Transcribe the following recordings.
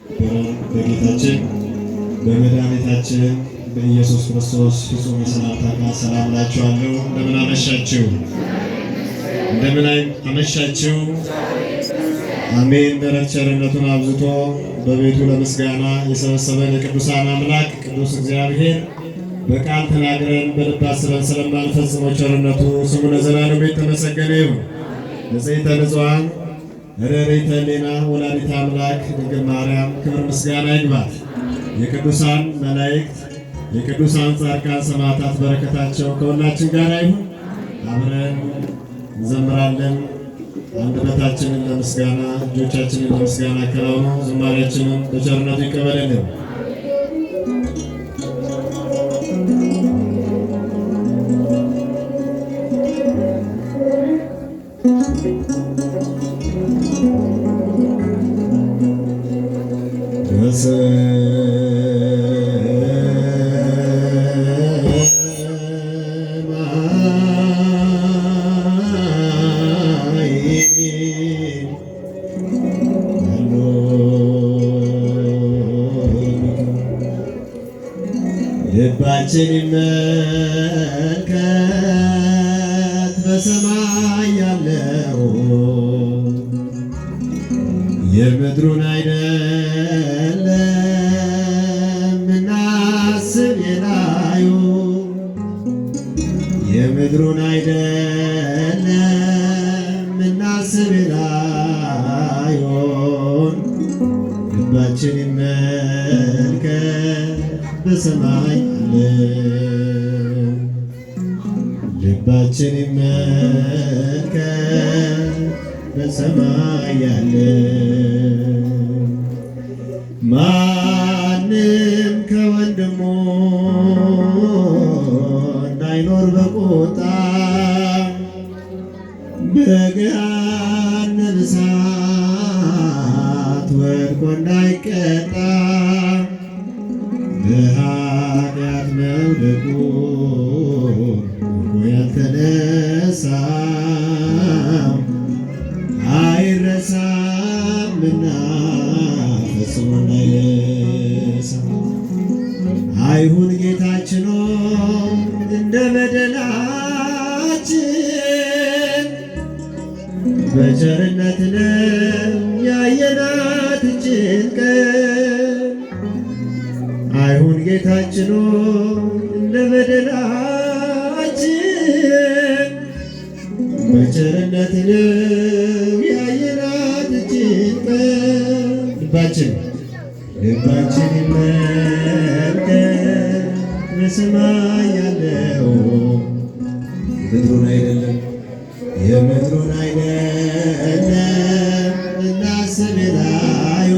በጌታችን በመድኃኒታችን በኢየሱስ ክርስቶስ ፍጹም የሰላምታ ቃል ሰላም እላችኋለሁ። እንደምን አመሻችሁ? እንደምን አመሻችሁ? አሜን። ምሕረት ቸርነቱን አብዝቶ በቤቱ ለምስጋና የሰበሰበን የቅዱሳን አምላክ ቅዱስ እግዚአብሔር በቃል ተናግረን በልብ አስበን ስለማንፈጽመው ቸርነቱ ስሙ ለዘላለሙ የተመሰገነ ይሁን። ንጽሕተ ንጹሐን ርኅርኅተ ሕሊና ወላዲተ አምላክ ድንግል ማርያም ክብር ምስጋና ይግባት። የቅዱሳን መላእክት የቅዱሳን ጻድቃን ሰማዕታት በረከታቸው ከሁላችን ጋር ይሁን። አብረን እንዘምራለን። አንደበታችንን ለምስጋና እጆቻችንን ለምስጋና አከናውኑ። ዝማሬያችንን በቸርነቱ ይቀበልልን። ልባችን ይመልከት በሰማይ ያለው የምድሩን አይደለም እናስብ የላዩ የምድሩን አይደለም እናስብ የላዩን ልባችን ይመልከት በሰማይ ልባችን ይመልከት በሰማይ ያለ ማንም ከወንድሙ እንዳይኖር በቁጣ በገሃነመ እሳት ወድቆ እንዳይቀጣ በኃጢአት መውደቁ ያልተነሳው አይረሳምና ፈጽሞ እንዳይረሳው አይሁን ጌታችን እንደ በደላችን በቸርነት ነው ያየናት ይህችን ቀን አይሁን ጌታችን እንደ በደላችን በቸርነት ነው ያየናት ይህችን ቀን ልባችን ይመልከት በሰማይ ያለው የምድሩን አይደለም እናስብ የላዩ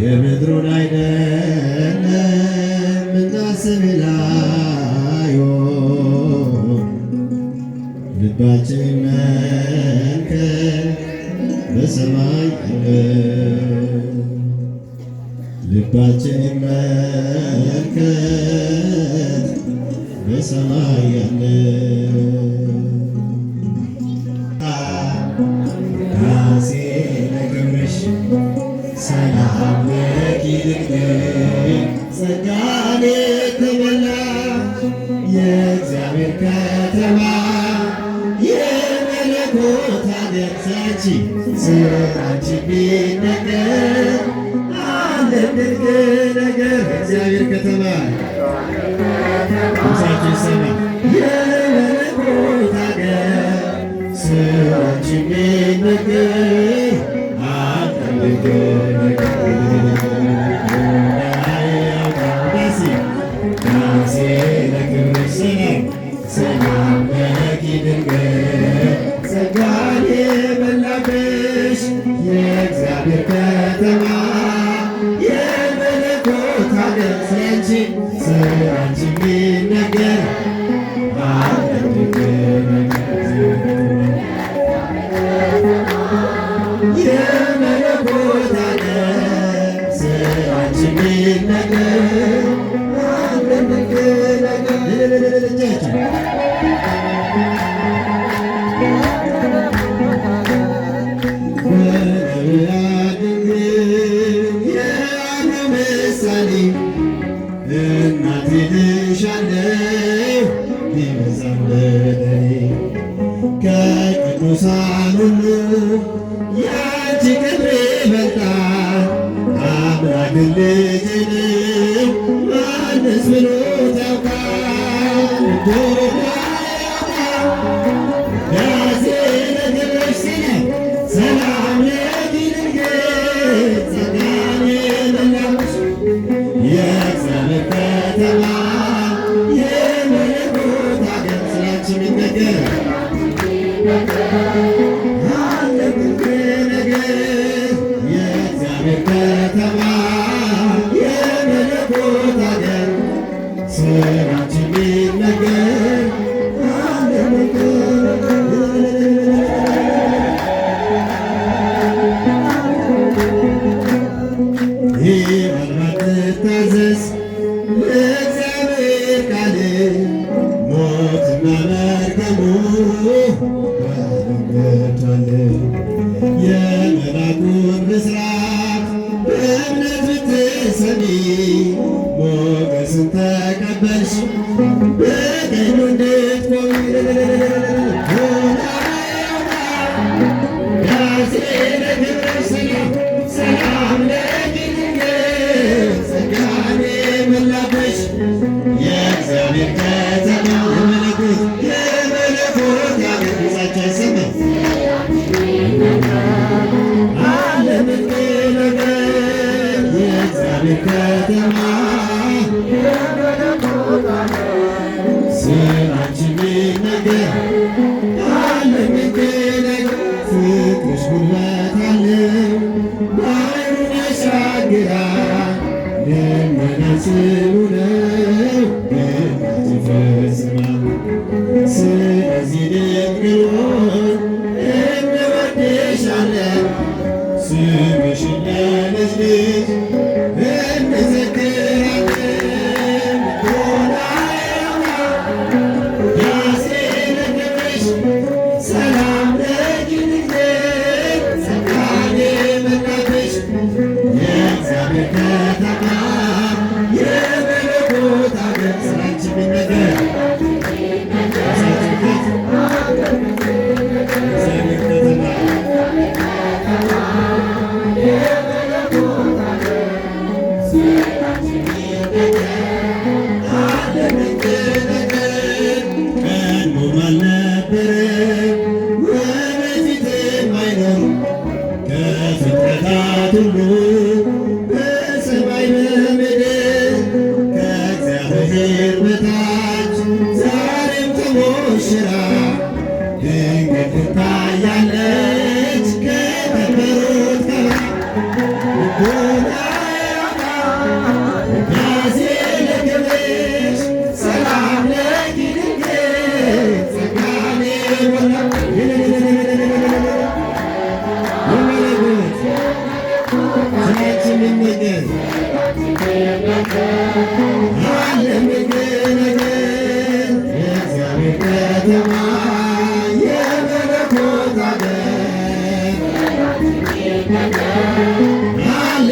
የምድሩን አይደለም እናስብ የላዩ ልባችን ይመልከት በሰማይ ያለው ልባችን ይመልከት በሰማይ ያለው ራሴ ለክብርሽ ሰላም ለኪ ድንግል ጸጋን የተሞላሽ የእግዚአብሔር ከተማ የመለኮት አገር ስራንቺ ቢነገር ዓለም ድንቅ ነገር እግዚአብሔር ከተማ ድምፃችሁ ይሰማ የመለኮት አገር ስራንቺ ቢነገር ዓለም ድንቅ ዳሴ ለክብርሽ ሰላም ለኪ ድንግል ጸጋን የሞላብሽ የእግዚአብሔር ከተማ የመለኮት አገር ስራንቺ ቢነገር ዓለም ድንቅ የመለኮት አገር ስራንቺ ቢነገር ዓለም ድንቅ ልጅንም ማንስ ብሎት ያውቃል? ሰላም ለኪ ድንግል ጸጋን የሞላሽ የእግዚአብሔር ከተማ የመለኮት ሀገር ስላንቺ የሚነገር አለ ብዙ ነገር የእግዚአብሔር ከተማ የመለኮት ሀገር ስላንቺ የሚነገር አለ ትታዘዝ ለእግዚአብሔር ቃል ሞትና መርገሙ ባለንገቷል የመልአኩን ብስራት በእምነት ብትሰሚ ሞገስን ተቀበልሽ በቀኙ እንድትቆሚ ሰላም ለኪ ድንግል ጸጋን የሞላብሽ የእግዚአብሔር ከተማ የመለኮት ሀገር ድምፃቸው አይሰማም አለ ብዙ ነገር የእግዚአብሔር ከተማ ስላንቺ የሚነገር አለ ብዙ ነገር ፍቅርሽ ጉልበት አለው ባህሩን ያሻግራል ደመናን ጽኑ ነው በቃል ይፈጽማል ስለዚህ ድንግል ሆይ እንወድሻለን ስምሽን ለልጅ ልጅ እንዘክራለን ሰላም ለኪ ድንግል ጸጋን የሞላብሽ የእግዚአብሔር ከተማ የመለኮት ሀገር ስላንቺ የሚነገር የእግዚአብሔር ከተማ አለ ብዙ ነገር ቀድሞም አልነበረም ወደፊትም አይኖርም ከፍጥረታት ሁሉ በሰማይ በምድር ከእግዚአብሔር በታች ዛሬም ተሞሽራ ድንግል ትታያለች ከከበሩት ውዳሴ ለክብርሽ ሰላም ለኪ ድንግል ጸጋን የሞላብሽ የመለኮት ስላንቺ የሚነገር አለ ብዙ ነገር የእግዚአብሔር ከተማ የመለኮት ሀገር አለ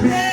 Yeah.